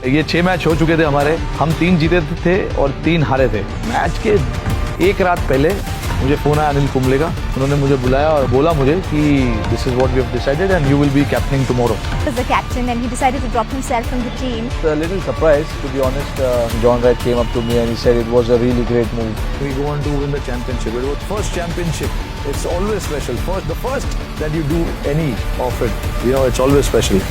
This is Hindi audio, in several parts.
ये 6 मैच हो चुके थे हमारे, हम 3 जीते थे और 3 हारे थे। मैच के एक रात पहले मुझे फोन आया अनिल कुंबले का। उन्होंने मुझे बुलाया और बोला मुझे कि this is what we have decided and you will be captaining tomorrow. Was the captain and he decided to drop himself from the team. A little surprised, to be honest. John Wright came up to me and he said it was a really great move. We go on to win the championship. It was first championship. It's always special. The first that you do any of it, it's always special.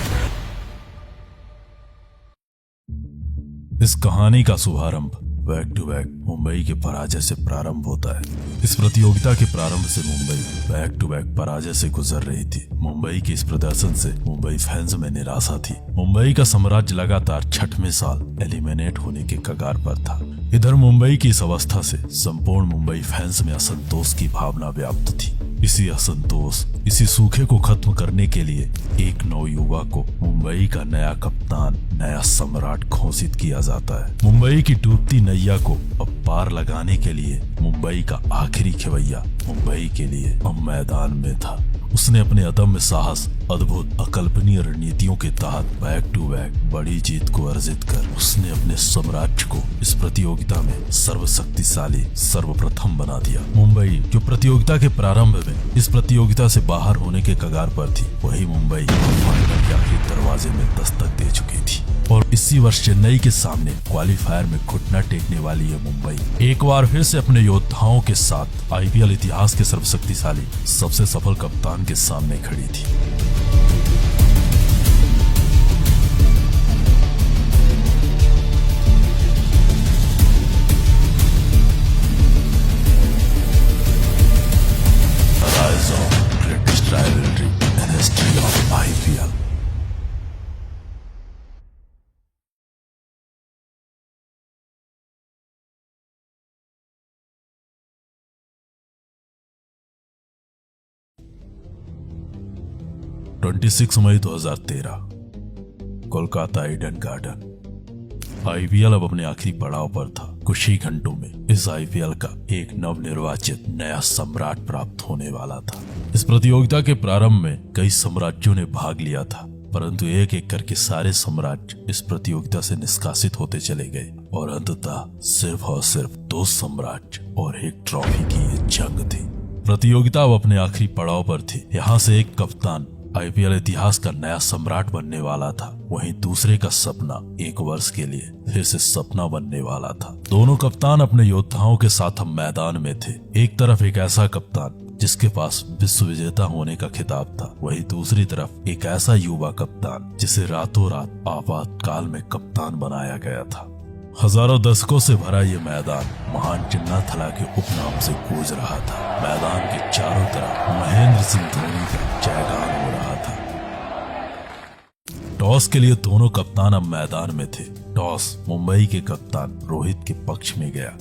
इस कहानी का शुभारंभ बैक टू बैक मुंबई के पराजय से प्रारंभ होता है। इस प्रतियोगिता के प्रारंभ से मुंबई बैक टू बैक पराजय से गुजर रही थी। मुंबई के इस प्रदर्शन से मुंबई फैंस में निराशा थी। मुंबई का साम्राज्य लगातार 6वें साल एलिमिनेट होने के कगार पर था। इधर मुंबई की इस अवस्था से संपूर्ण मुंबई फैंस में असंतोष की भावना व्याप्त थी। इसी असंतोष, इसी सूखे को खत्म करने के लिए एक नवयुवा को मुंबई का नया कप्तान, नया सम्राट घोषित किया जाता है। मुंबई की डूबती नैया को अब पार लगाने के लिए मुंबई का आखिरी खिवैया मुंबई के लिए अब मैदान में था। उसने अपने अदम्य साहस, अद्भुत अकल्पनीय रणनीतियों के तहत बैक टू बैक बड़ी जीत को अर्जित कर उसने अपने साम्राज्य को इस प्रतियोगिता में सर्वशक्तिशाली, सर्वप्रथम बना दिया। मुंबई जो प्रतियोगिता के प्रारंभ में इस प्रतियोगिता से बाहर होने के कगार पर थी, वही मुंबई फाइनल के आखिरी दरवाजे में दस्तक दे चुकी थी और इसी वर्ष चेन्नई के सामने क्वालिफायर में घुटना टेकने वाली है मुंबई। एक बार फिर से अपने योद्धाओं के साथ आईपीएल इतिहास के सर्वशक्तिशाली, सबसे सफल कप्तान के सामने खड़ी थी। Rise of greatest rivalry in history of IPL. मई 2013 कोलकाता ईडन गार्डन। आईपीएल अब अपने आखिरी पड़ाव पर था। कुछ ही घंटों में इस आईपीएल का एक नवनिर्वाचित नया सम्राट प्राप्त होने वाला था। इस प्रतियोगिता के प्रारंभ में कई साम्राज्यों ने भाग लिया था, परंतु एक एक करके सारे साम्राज्य इस प्रतियोगिता से निष्कासित होते चले गए और अंततः सिर्फ और सिर्फ 2 साम्राज्य और एक ट्रॉफी की ये जंग थी। प्रतियोगिता अब अपने आखिरी पड़ाव पर थी। यहाँ से एक कप्तान आईपीएल इतिहास का नया सम्राट बनने वाला था, वहीं दूसरे का सपना 1 वर्ष के लिए फिर से सपना बनने वाला था। दोनों कप्तान अपने योद्धाओं के साथ हम मैदान में थे। एक तरफ एक ऐसा कप्तान जिसके पास विश्व विजेता होने का खिताब था, वहीं दूसरी तरफ एक ऐसा युवा कप्तान जिसे रातों रात आपातकाल में कप्तान बनाया गया था। हजारों दशकों से भरा ये मैदान महान चिन्नाथला के उपनाम से गूंज रहा था। मैदान के चारों तरफ महेंद्र सिंह धोनी का जयगान हो रहा था। टॉस के लिए दोनों कप्तान अब मैदान में थे। टॉस मुंबई के कप्तान रोहित के पक्ष में गया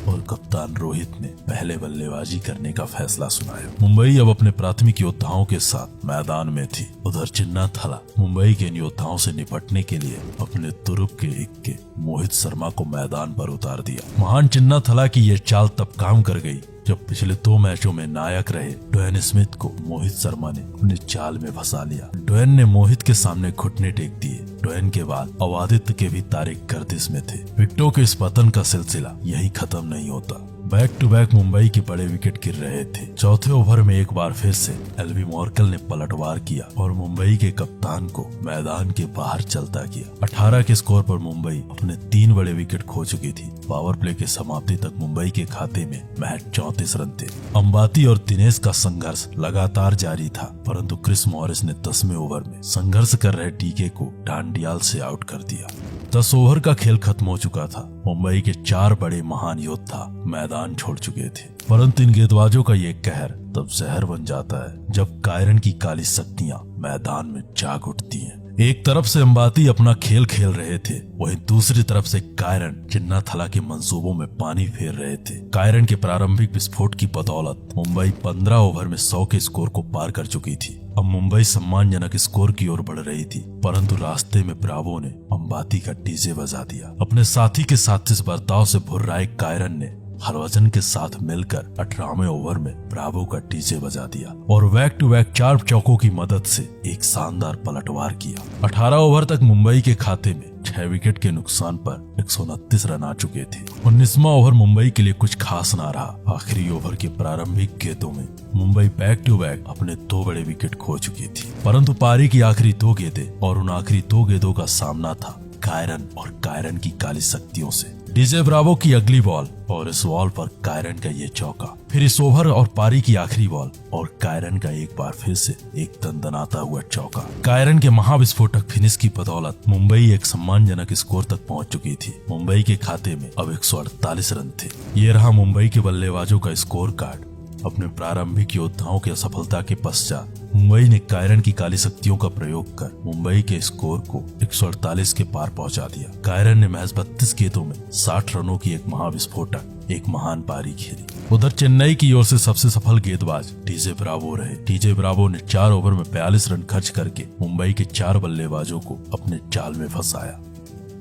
और कप्तान रोहित ने पहले बल्लेबाजी करने का फैसला सुनाया। मुंबई अब अपने प्राथमिक योद्धाओं के साथ मैदान में थी। उधर चिन्नाथला मुंबई के इन योद्धाओं से निपटने के लिए अपने तुरुप के इक्के मोहित शर्मा को मैदान पर उतार दिया। महान चिन्नाथला की यह चाल तब काम कर गई जब पिछले 2 मैचों में नायक रहे ड्वेन स्मिथ को मोहित शर्मा ने अपने चाल में फंसा लिया। ड्वेन ने मोहित के सामने घुटने टेक दिए। ड्वेन के बाद अवादित्य के भी तारे गर्दिश में थे। विकेटों के इस पतन का सिलसिला यही खत्म नहीं होता। बैक टू बैक मुंबई के बड़े विकेट गिर रहे थे। चौथे ओवर में एक बार फिर से एलवी मॉर्कल ने पलटवार किया और मुंबई के कप्तान को मैदान के बाहर चलता किया। 18 के स्कोर पर मुंबई अपने 3 बड़े विकेट खो चुकी थी। पावर प्ले के समाप्ति तक मुंबई के खाते में महज 34 रन थे। अंबाती और दिनेश का संघर्ष लगातार जारी था, परंतु क्रिस मॉरिस ने 10वें ओवर में संघर्ष कर रहे टीके को डांडियाल से आउट कर दिया। 10 ओवर का खेल खत्म हो चुका था। मुंबई के 4 बड़े महान योद्धा मैदान छोड़ चुके थे, परंतु इन गेंदबाजों का ये कहर तब जहर बन जाता है जब कायरन की काली शक्तियां मैदान में जाग उठती हैं। एक तरफ से अंबाती अपना खेल खेल रहे थे, वहीं दूसरी तरफ से कायरन चिन्नाथला के मंसूबों में पानी फेर रहे थे। कायरन के प्रारंभिक विस्फोट की बदौलत मुंबई 15 ओवर में 100 के स्कोर को पार कर चुकी थी। अब मुंबई सम्मानजनक स्कोर की ओर बढ़ रही थी, परंतु रास्ते में ब्रावो ने अंबाती का डीजे बजा दिया। अपने साथी के साथ इस बर्ताव से भुर्राए कायरन ने हरभजन के साथ मिलकर 18वें ओवर में ब्रावो का डीजे बजा दिया और बैक टू बैक 4 चौकों की मदद से एक शानदार पलटवार किया। 18 ओवर तक मुंबई के खाते में 6 विकेट के नुकसान पर 129 रन आ चुके थे। 19वां ओवर मुंबई के लिए कुछ खास ना रहा। आखिरी ओवर के प्रारंभिक गेंदों में मुंबई बैक टू बैक अपने 2 बड़े विकेट खो चुकी थी, परंतु पारी की आखिरी 2 गेंदें और उन आखिरी 2 गेंदों का सामना था कायरन और कायरन की काली शक्तियों से। डीजे ब्रावो की अगली बॉल और इस बॉल पर कायरन का ये चौका, फिर इस ओवर और पारी की आखिरी बॉल और कायरन का एक बार फिर से एक दंदनाता हुआ चौका। कायरन के महाविस्फोटक फिनिश की बदौलत मुंबई एक सम्मानजनक स्कोर तक पहुंच चुकी थी। मुंबई के खाते में अब 148 रन थे। ये रहा मुंबई के बल्लेबाजों का स्कोर कार्ड। अपने प्रारंभिक योद्धाओं की असफलता के पश्चात मुंबई ने कायरन की काली शक्तियों का प्रयोग कर मुंबई के स्कोर को 148 के पार पहुंचा दिया। कायरन ने महज 32 गेंदों में 60 रनों की एक महाविस्फोटक एक महान पारी खेली। उधर चेन्नई की ओर से सबसे सफल गेंदबाज डीजे ब्रावो रहे। डीजे ब्रावो ने 4 ओवर में 42 रन खर्च करके मुंबई के 4 बल्लेबाजों को अपने जाल में फंसाया।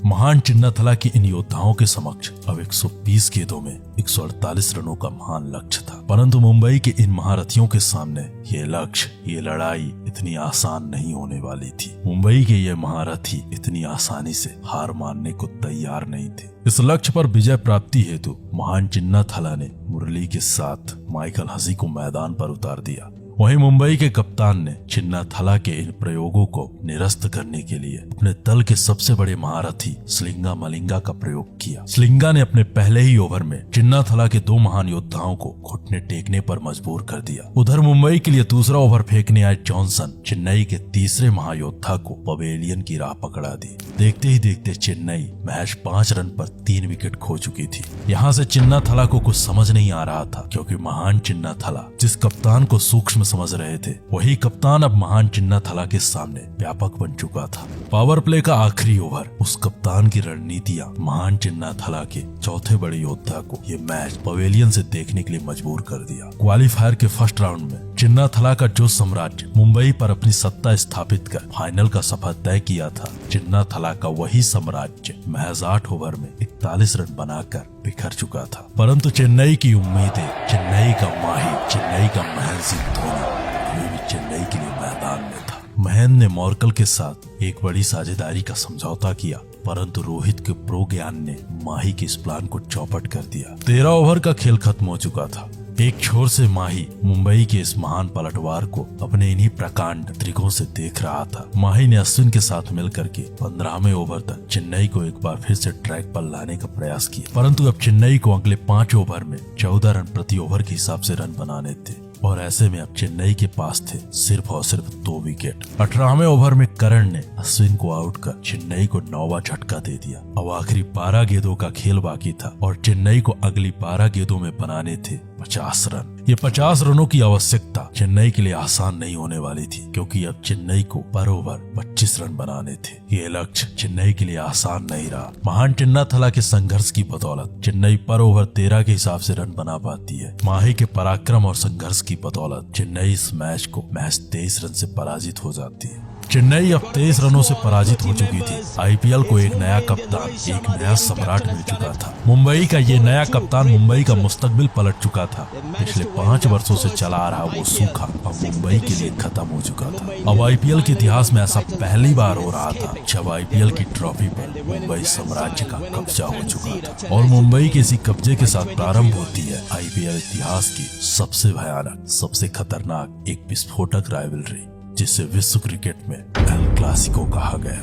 महान चिन्नाथला की इन योद्धाओं के समक्ष अब 120 गेंदों में 148 रनों का महान लक्ष्य था, परंतु मुंबई के इन महारथियों के सामने ये लक्ष्य, ये लड़ाई इतनी आसान नहीं होने वाली थी। मुंबई के ये महारथी इतनी आसानी से हार मानने को तैयार नहीं थे। इस लक्ष्य पर विजय प्राप्ति हेतु महान चिन्नाथला ने मुरली के साथ माइकल हसी को मैदान पर उतार दिया। वहीं मुंबई के कप्तान ने चिन्नाथला के इन प्रयोगों को निरस्त करने के लिए अपने दल के सबसे बड़े महारथी स्लिंगा मलिंगा का प्रयोग किया। स्लिंगा ने अपने पहले ही ओवर में चिन्नाथला के 2 महान योद्धाओं को घुटने टेकने पर मजबूर कर दिया। उधर मुंबई के लिए दूसरा ओवर फेंकने आए जॉनसन चेन्नई के तीसरे महायोद्धा को पवेलियन की राह पकड़ा दी। देखते ही देखते चेन्नई महज 5 रन पर 3 विकेट खो चुकी थी। यहाँ से चिन्नाथला को कुछ समझ नहीं आ रहा था, क्योंकि महान चिन्नाथला जिस कप्तान को सूक्ष्म समझ रहे थे, वही कप्तान अब महान चिन्नाथला के सामने व्यापक बन चुका था। पावर प्ले का आखिरी ओवर, उस कप्तान की रणनीतियां महान चिन्नाथला के चौथे बड़े योद्धा को ये मैच पवेलियन से देखने के लिए मजबूर कर दिया। क्वालिफायर के फर्स्ट राउंड में चिन्नाथला का जो साम्राज्य मुंबई पर अपनी सत्ता स्थापित कर फाइनल का सफर तय किया था, चिन्नाथला का वही साम्राज्य महज 8 ओवर में 41 रन बनाकर बिखर चुका था। परंतु चेन्नई की उम्मीदें, चेन्नई का माही, चेन्नई का महेंद्र सिंह धोनी अभी भी चेन्नई के लिए मैदान में था। महेंद्र ने मॉर्कल के साथ एक बड़ी साझेदारी का समझौता किया, परंतु रोहित के प्रो ज्ञान ने माही के इस प्लान को चौपट कर दिया। 13 ओवर का खेल खत्म हो चुका था। एक छोर से माही मुंबई के इस महान पलटवार को अपने इन्हीं प्रकांड त्रिकों से देख रहा था। माही ने अश्विन के साथ मिलकर के 15वें ओवर तक चेन्नई को एक बार फिर से ट्रैक पर लाने का प्रयास किया, परंतु अब चेन्नई को अगले 5 ओवर में 14 रन प्रति ओवर के हिसाब से रन बनाने थे और ऐसे में अब चेन्नई के पास थे सिर्फ और सिर्फ 2 विकेट। 18वें ओवर में करण ने अश्विन को आउट कर चेन्नई को 9वां झटका दे दिया। अब आखिरी 12 गेंदों का खेल बाकी था और चेन्नई को अगली 12 गेंदों में बनाने थे 50 रन। ये 50 रनों की आवश्यकता चेन्नई के लिए आसान नहीं होने वाली थी, क्योंकि अब चेन्नई को पर ओवर 25 रन बनाने थे। ये लक्ष्य चेन्नई के लिए आसान नहीं रहा। महान चिन्नाथला के संघर्ष की बदौलत चेन्नई पर ओवर 13 के हिसाब से रन बना पाती है। माही के पराक्रम और संघर्ष की बदौलत चेन्नई इस मैच को महज 23 रन से पराजित हो जाती है। चेन्नई अब 23 रनों से पराजित हो चुकी थी। आईपीएल को एक नया कप्तान, एक नया सम्राट मिल चुका था। मुंबई का ये नया कप्तान मुंबई का मुस्तकबिल पलट चुका था। पिछले 5 वर्षों से चला आ रहा वो सूखा अब मुंबई के लिए खत्म हो चुका था। अब आईपीएल के इतिहास में ऐसा पहली बार हो रहा था जब आईपीएल की ट्रॉफी पर मुंबई साम्राज्य का कब्जा हो चुका था और मुंबई के इसी कब्जे के साथ प्रारंभ होती है आईपीएल इतिहास की सबसे भयानक, सबसे खतरनाक एक विस्फोटक राइवलरी, जिसे विश्व क्रिकेट में एल क्लासिको कहा गया।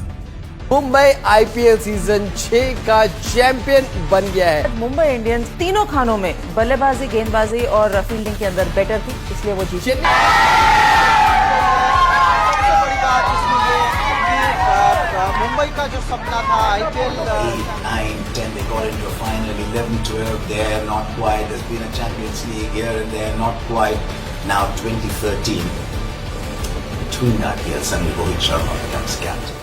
मुंबई आईपीएल सीजन 6 का चैंपियन बन गया है। मुंबई इंडियंस तीनों खानों में बल्लेबाजी, गेंदबाजी और फील्डिंग के अंदर बेटर थी, इसलिए वो जीती। मुंबई का जो सपना था IPL 9, 10 they got into a final, 11, 12 there, not quite. There's been a Champions League here and there, not quite. Now 2013, between that year, suddenly Rohit Sharma becomes captain.